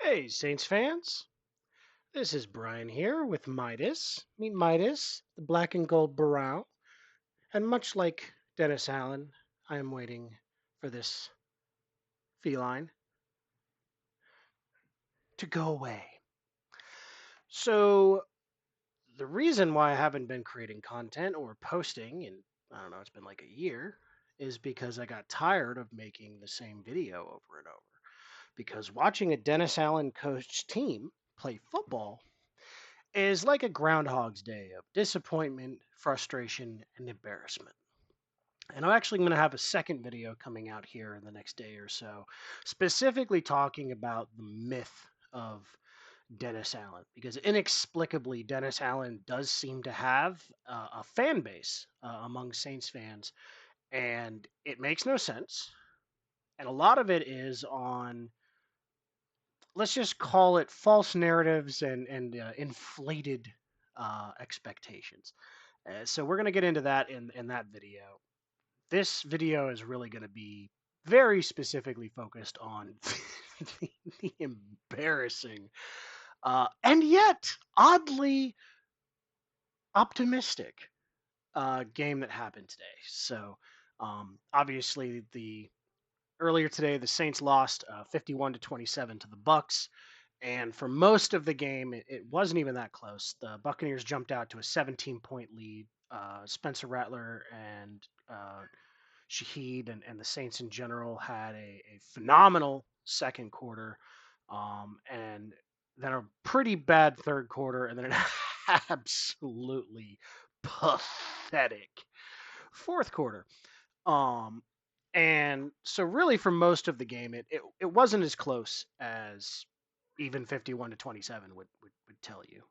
Hey, Saints fans. This is Brian here with Midas. Meet Midas, the black and gold Barrow. And much like Dennis Allen, I am waiting for this feline to go away. So, the reason why I haven't been creating content or posting in, I don't know, it's been like a year, is because I got tired of making the same video over and over. Because watching a Dennis Allen coached team play football is like a Groundhog's Day of disappointment, frustration, and embarrassment. And I'm actually going to have a second video coming out here in the next day or so, specifically talking about the myth of Dennis Allen, because inexplicably, Dennis Allen does seem to have a fan base among Saints fans, and it makes no sense. And a lot of it is on, let's just call it false narratives and inflated expectations. So we're going to get into that in that video. This video is really going to be very specifically focused on the embarrassing and yet oddly optimistic game that happened today. So obviously the earlier today the Saints lost 51-27 to the Bucs. And for most of the game, it wasn't even that close. The Buccaneers jumped out to a 17-point lead. Spencer Rattler and Shaheed and the Saints in general had a phenomenal second quarter, and then a pretty bad third quarter, and then an absolutely pathetic fourth quarter. Um, and so really for most of the game, it wasn't as close as even 51-27 would tell you.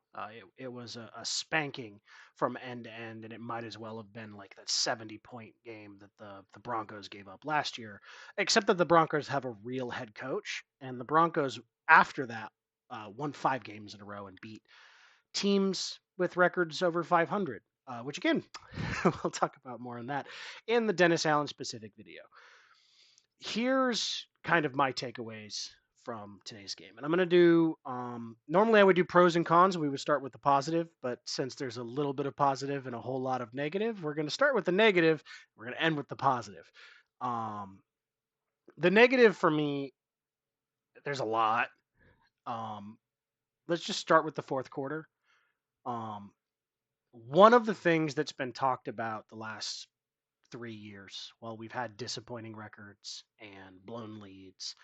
It was a spanking from end to end, and it might as well have been like that 70-point game that the Broncos gave up last year, except that the Broncos have a real head coach, and the Broncos after that won 5 games in a row and beat teams with records over 500. Which again, we'll talk about more on that in the Dennis Allen specific video. Here's kind of my takeaways from today's game. And I'm going to do, normally I would do pros and cons. We would start with the positive, but since there's a little bit of positive and a whole lot of negative, we're going to start with the negative. We're going to end with the positive. Um, the negative for me, there's a lot. Um, let's just start with the fourth quarter. Um, One of the things that's been talked about the last 3 years, while we've had disappointing records and blown leads,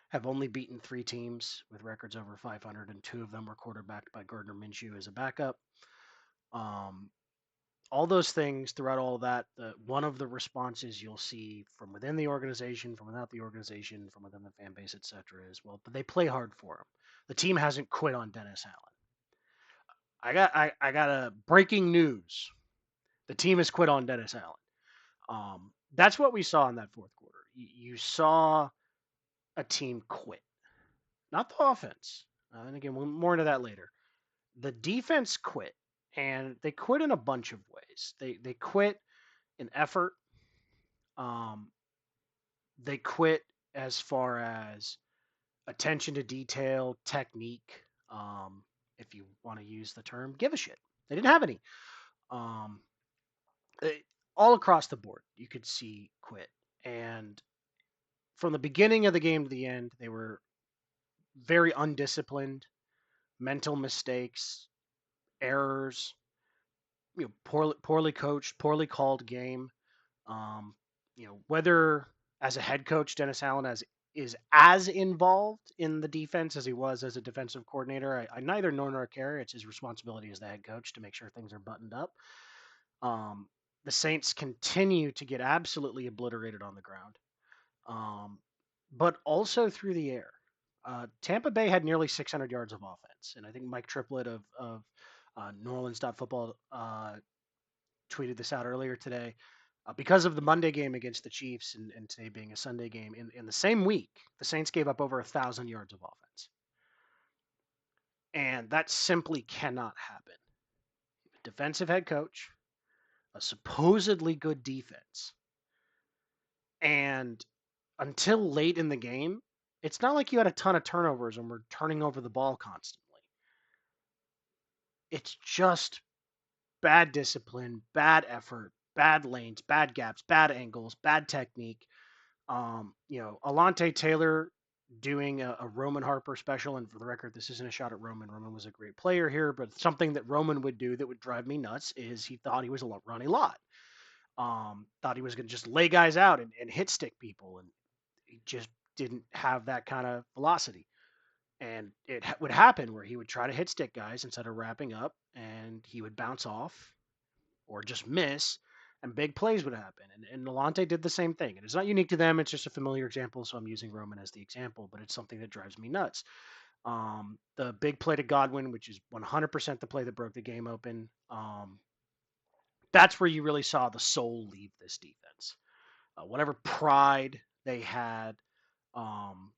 have only beaten 3 teams with records over 500, and 2 of them were quarterbacked by Gardner Minshew as a backup. Um, all those things throughout all that, one of the responses you'll see from within the organization, from without the organization, from within the fan base, etc., is well, but they play hard for him. The team hasn't quit on Dennis Allen. I got a breaking news. The team has quit on Dennis Allen. That's what we saw in that fourth quarter. You saw a team quit, not the offense. And again, we'll more into that later. The defense quit, and they quit in a bunch of ways. They quit in effort. Um, they quit as far as attention to detail, technique. If you want to use the term, give a shit. They didn't have any. Um, all across the board, you could see quit. And from the beginning of the game to the end, they were very undisciplined, mental mistakes, errors, poorly coached, poorly called game. Um, whether as a head coach, Dennis Allen is as involved in the defense as he was as a defensive coordinator. I neither know nor care. It's his responsibility as the head coach to make sure things are buttoned up. Um, the Saints continue to get absolutely obliterated on the ground, um, but also through the air. Tampa Bay had nearly 600 yards of offense, and I think Mike Triplett of New Orleans Football tweeted this out earlier today. Because of the Monday game against the Chiefs and today being a Sunday game, in the same week, the Saints gave up over 1,000 yards of offense. And that simply cannot happen. Defensive head coach, a supposedly good defense, and until late in the game, It's not like you had a ton of turnovers and were turning over the ball constantly. It's just bad discipline, bad effort, bad lanes, bad gaps, bad angles, bad technique. Alante Taylor doing a Roman Harper special, and for the record, this isn't a shot at Roman. Roman was a great player here, but something that Roman would do that would drive me nuts is he thought he was a Ronnie Lott. Thought he was going to just lay guys out and hit stick people, and he just didn't have that kind of velocity. And it would happen where he would try to hit stick guys instead of wrapping up, and he would bounce off or just miss, and big plays would happen. And Alante did the same thing. And it's not unique to them. It's just a familiar example, so I'm using Roman as the example, but it's something that drives me nuts. The big play to Godwin, which is 100% the play that broke the game open, that's where you really saw the soul leave this defense. Whatever pride they had, um,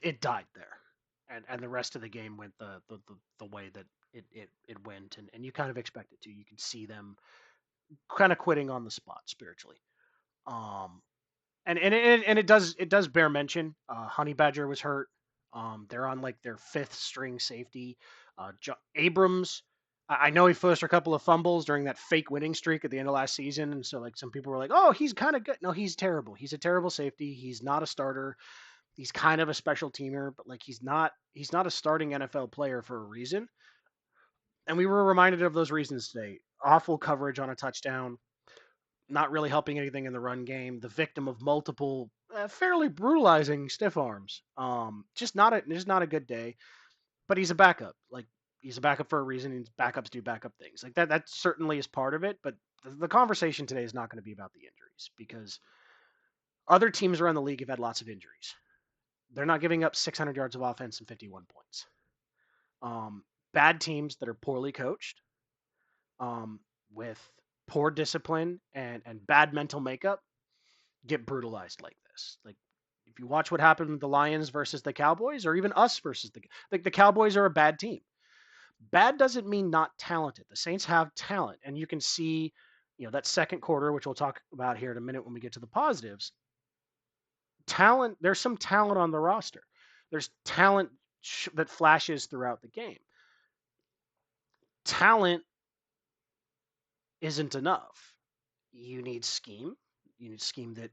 it died there. And the rest of the game went the way that it went, and you kind of expect it to. You can see them kind of quitting on the spot spiritually. Um, and it does bear mention. Honey Badger was hurt. They're on like their fifth string safety. Abrams, I know he forced a couple of fumbles during that fake winning streak at the end of last season, and so like some people were like, "Oh, he's kind of good." No, he's terrible. He's a terrible safety. He's not a starter. He's kind of a special teamer, but like he's not a starting NFL player for a reason. And we were reminded of those reasons today. Awful coverage on a touchdown, not really helping anything in the run game. The victim of multiple fairly brutalizing stiff arms. Just not a good day. But he's a backup. Like he's a backup for a reason. And backups do backup things. Like that. That certainly is part of it. But the conversation today is not going to be about the injuries because other teams around the league have had lots of injuries. They're not giving up 600 yards of offense and 51 points. Bad teams that are poorly coached, with poor discipline and bad mental makeup get brutalized like this. Like if you watch what happened with the Lions versus the Cowboys, or even us versus the Cowboys are a bad team. Bad doesn't mean not talented. The Saints have talent, and you can see, that second quarter, which we'll talk about here in a minute when we get to the positives. Talent. There's some talent on the roster. There's talent that flashes throughout the game. Talent isn't enough. You need scheme. You need scheme that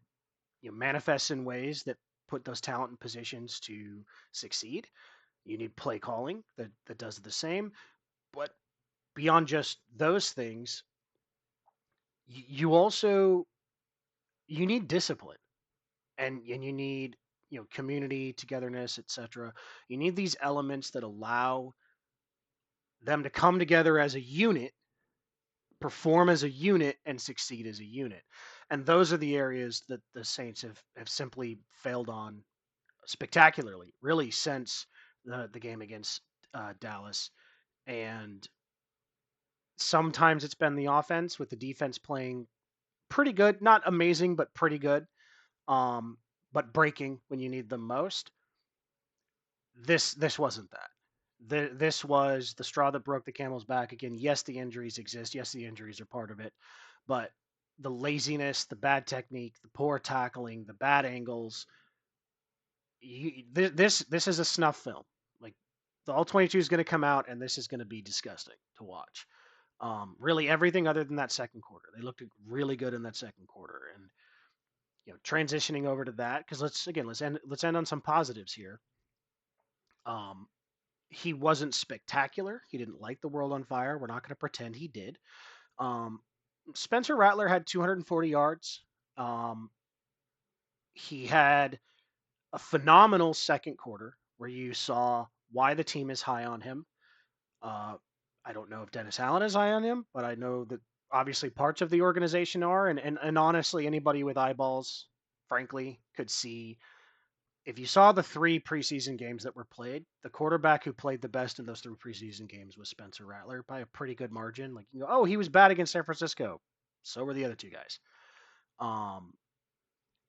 manifests in ways that put those talent in positions to succeed. You need play calling that does the same. But beyond just those things, you also you need discipline, and you need community, togetherness, etc. You need these elements that allow them to come together as a unit, perform as a unit, and succeed as a unit. And those are the areas that the Saints have simply failed on spectacularly, really, since the game against Dallas. And sometimes it's been the offense, with the defense playing pretty good, not amazing, but pretty good, but breaking when you need them most. This wasn't that. This was the straw that broke the camel's back. Again, yes, the injuries exist. Yes, the injuries are part of it, but the laziness, the bad technique, the poor tackling, the bad angles. This is a snuff film. Like the all 22 is going to come out, and this is going to be disgusting to watch. Really, everything other than that second quarter, they looked really good in that second quarter, and transitioning over to that, because let's end on some positives here. Um, he wasn't spectacular. He didn't light the world on fire. We're not going to pretend he did. Um, Spencer Rattler had 240 yards. Um, he had a phenomenal second quarter where you saw why the team is high on him. Uh, I don't know if Dennis Allen is high on him, but I know that obviously parts of the organization are, and honestly, anybody with eyeballs, frankly, could see. If you saw the three preseason games that were played, the quarterback who played the best in those three preseason games was Spencer Rattler by a pretty good margin. Like, oh, he was bad against San Francisco. So were the other two guys. Um,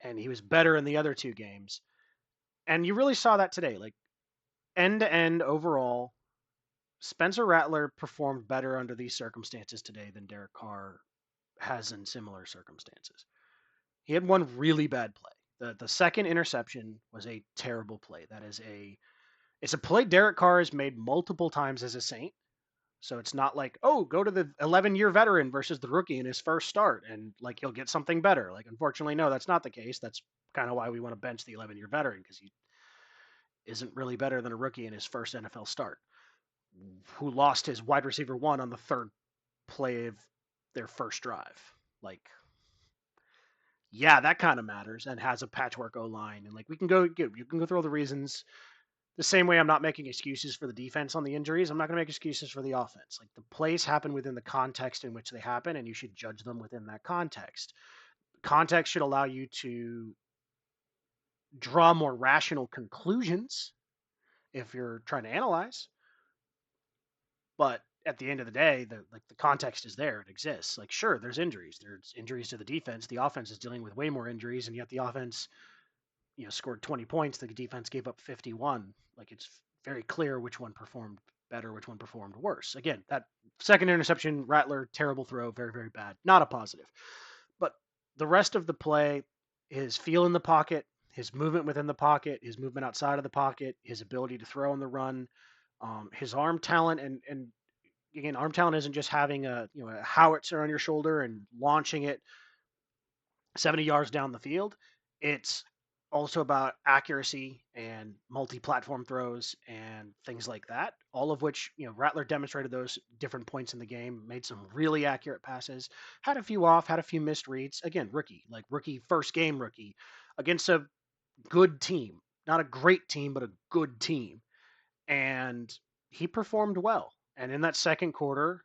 and he was better in the other two games. And you really saw that today. Like, end to end overall, Spencer Rattler performed better under these circumstances today than Derek Carr has in similar circumstances. He had one really bad play. The second interception was a terrible play. It's a play Derek Carr has made multiple times as a Saint. So it's not like, oh, go to the 11-year veteran versus the rookie in his first start and like he'll get something better. Like, unfortunately, no, that's not the case. That's kind of why we want to bench the 11-year veteran, because he isn't really better than a rookie in his first NFL start, who lost his wide receiver one on the third play of their first drive. Like, yeah, that kind of matters, and has a patchwork O line. And like, you can go through all the reasons. The same way I'm not making excuses for the defense on the injuries, I'm not going to make excuses for the offense. Like, the plays happen within the context in which they happen, and you should judge them within that context. Context should allow you to draw more rational conclusions if you're trying to analyze. But at the end of the day, the context is there. It exists. Like, sure, there's injuries. There's injuries to the defense. The offense is dealing with way more injuries, and yet the offense, scored 20 points. The defense gave up 51. Like, it's very clear which one performed better, which one performed worse. Again, that second interception, Rattler, terrible throw, very, very bad. Not a positive. But the rest of the play, his feel in the pocket, his movement within the pocket, his movement outside of the pocket, his ability to throw on the run, his arm talent, and again, arm talent isn't just having a howitzer on your shoulder and launching it 70 yards down the field. It's also about accuracy and multi-platform throws and things like that. All of which, Rattler demonstrated those different points in the game, made some really accurate passes, had a few off, had a few missed reads. Again, rookie, first game rookie against a good team, not a great team, but a good team. And he performed well. And in that second quarter,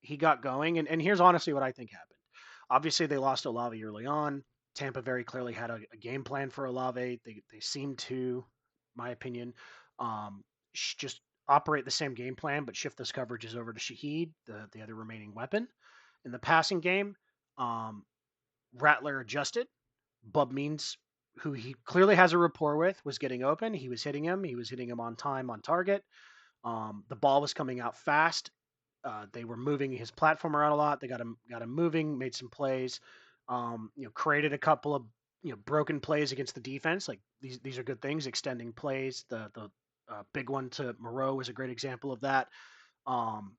he got going. And here's honestly what I think happened. Obviously, they lost Olave early on. Tampa very clearly had a game plan for Olave. They seemed to, my opinion, just operate the same game plan, but shift those coverages over to Shaheed, the other remaining weapon. In the passing game, Rattler adjusted. Bub Means, who he clearly has a rapport with, was getting open. He was hitting him. He was hitting him on time, on target. The ball was coming out fast. They were moving his platform around a lot. They got him moving, made some plays. Created a couple of broken plays against the defense. Like, these are good things. Extending plays. The big one to Moreau was a great example of that. Um,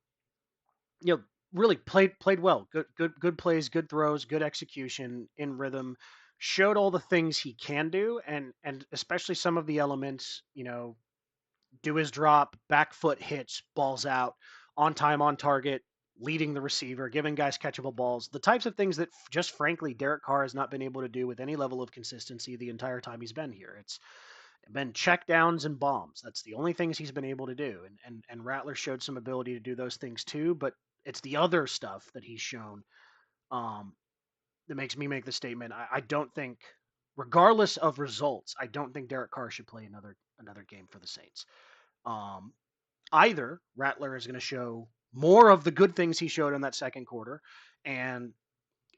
you know, really played well. Good plays, good throws, good execution, in rhythm. Showed all the things he can do, and especially some of the elements. Do his drop, back foot hits, balls out, on time, on target, leading the receiver, giving guys catchable balls. The types of things that just frankly Derek Carr has not been able to do with any level of consistency the entire time he's been here. It's been check downs and bombs. That's the only things he's been able to do. And Rattler showed some ability to do those things too, but it's the other stuff that he's shown um, that makes me make the statement. I don't think, regardless of results, I don't think Derek Carr should play another game for the Saints. Um, Either Rattler is going to show more of the good things he showed in that second quarter and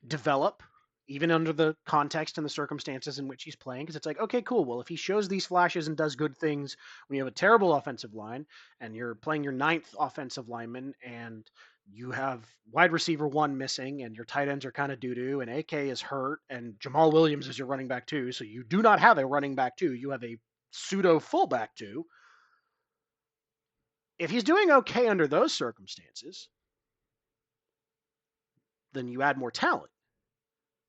develop even under the context and the circumstances in which he's playing, because it's like, okay, cool, well, if he shows these flashes and does good things when you have a terrible offensive line and you're playing your ninth offensive lineman and you have wide receiver one missing and your tight ends are kind of doo-doo and AK is hurt and Jamal Williams is your running back too, so you do not have a running back two, you have a pseudo fullback two. If he's doing okay under those circumstances, then you add more talent.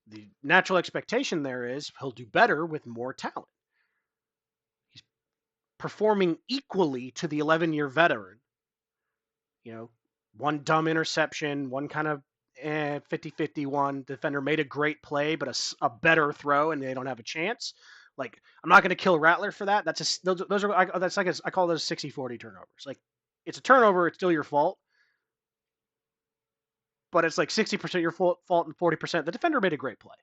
The natural expectation there is he'll do better with more talent. He's performing equally to the 11-year veteran. One dumb interception, one kind of 50-50 one. Defender made a great play, but a better throw, and they don't have a chance. Like, I'm not going to kill Rattler for that. Those are that's like I call those 60-40 turnovers. Like, it's a turnover, it's still your fault, but it's like 60% your fault and 40% the defender made a great play.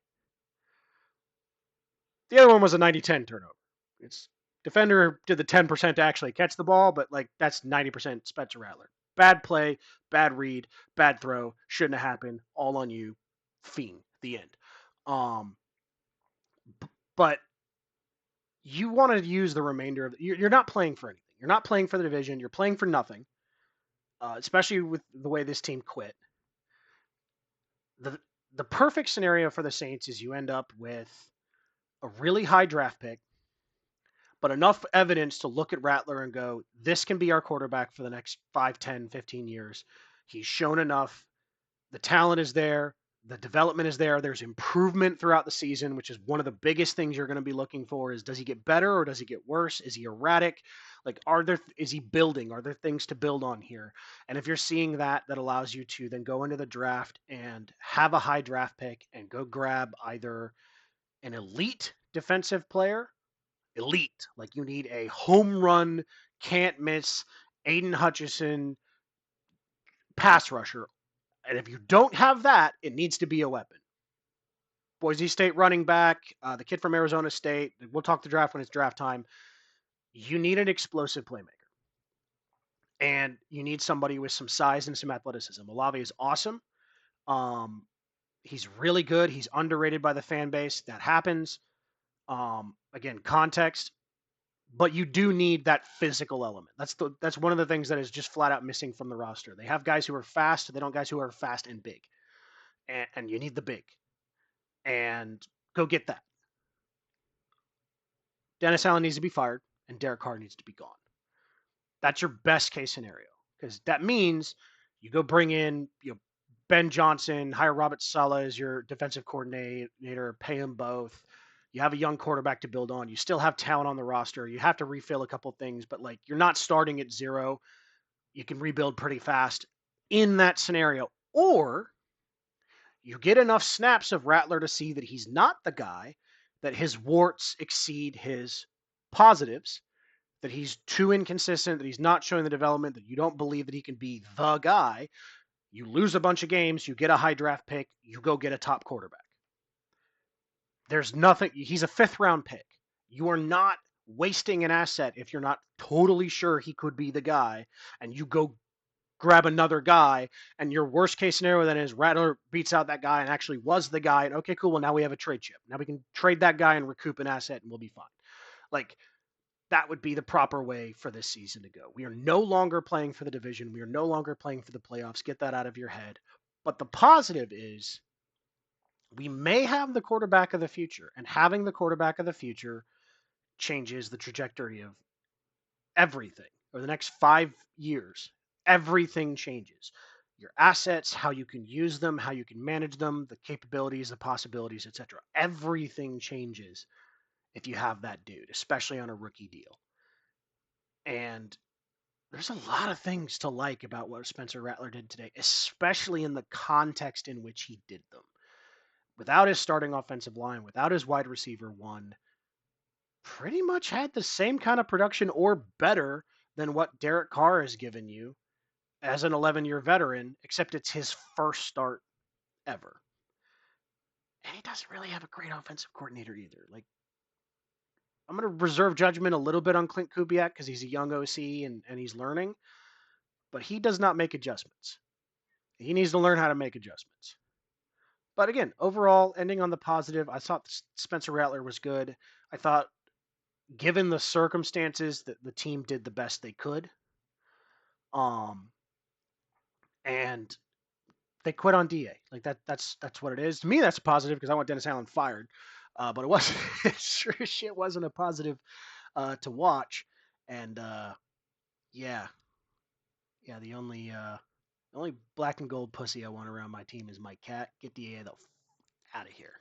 The other one was a 90-10 turnover. It's defender did the 10% to actually catch the ball, but like that's 90% Spencer Rattler. Bad play, bad read, bad throw, shouldn't have happened. All on you. Fiend. The end. But you want to use the remainder of you're not playing for anything. You're not playing for the division. You're playing for nothing. Especially with the way this team quit. The perfect scenario for the Saints is you end up with a really high draft pick, but enough evidence to look at Rattler and go, this can be our quarterback for the next 5, 10, 15 years. He's shown enough. The talent is there. The development is there. There's improvement throughout the season, which is one of the biggest things you're going to be looking for is, does he get better or does he get worse? Is he erratic? Like, is he building? Are there things to build on here? And if you're seeing that, that allows you to then go into the draft and have a high draft pick and go grab either an elite defensive player, elite, like you need a home run, can't miss, Aiden Hutchinson pass rusher. And if you don't have that, it needs to be a weapon. Boise State running back, the kid from Arizona State. We'll talk the draft when it's draft time. You need an explosive playmaker. And you need somebody with some size and some athleticism. Olave is awesome. Um, he's really good. He's underrated by the fan base. That happens. Again, context. But you do need that physical element. That's one of the things that is just flat out missing from the roster. They have guys who are fast. They don't have guys who are fast and big. And you need the big. And go get that. Dennis Allen needs to be fired, and Derek Carr needs to be gone. That's your best case scenario, because that means you go bring in Ben Johnson, hire Robert Saleh as your defensive coordinator, pay them both. You have a young quarterback to build on. You still have talent on the roster. You have to refill a couple things, but like you're not starting at zero. You can rebuild pretty fast in that scenario. Or you get enough snaps of Rattler to see that he's not the guy, that his warts exceed his positives, that he's too inconsistent, that he's not showing the development, that you don't believe that he can be the guy. You lose a bunch of games, you get a high draft pick, you go get a top quarterback. There's nothing, he's a 5th round pick. You are not wasting an asset if you're not totally sure he could be the guy, and you go grab another guy, and your worst case scenario then is Rattler beats out that guy and actually was the guy, and okay, cool, well, now we have a trade chip. Now we can trade that guy and recoup an asset and we'll be fine. Like, that would be the proper way for this season to go. We are no longer playing for the division. We are no longer playing for the playoffs. Get that out of your head. But the positive is we may have the quarterback of the future, and having the quarterback of the future changes the trajectory of everything. Over the next 5 years, everything changes. Your assets, how you can use them, how you can manage them, the capabilities, the possibilities, etc. Everything changes if you have that dude, especially on a rookie deal. And there's a lot of things to like about what Spencer Rattler did today, especially in the context in which he did them. Without his starting offensive line, without his wide receiver one, pretty much had the same kind of production or better than what Derek Carr has given you as an 11-year veteran, except it's his first start ever. And he doesn't really have a great offensive coordinator either. Like, I'm going to reserve judgment a little bit on Clint Kubiak because he's a young OC and he's learning, but he does not make adjustments. He needs to learn how to make adjustments. But again, overall, ending on the positive, I thought Spencer Rattler was good. I thought, given the circumstances, that the team did the best they could. And they quit on Da. Like that's what it is. To me, that's positive because I want Dennis Allen fired. But it wasn't. It sure as shit wasn't a positive to watch. And yeah, yeah. The only black and gold pussy I want around my team is my cat. Get Da out of here.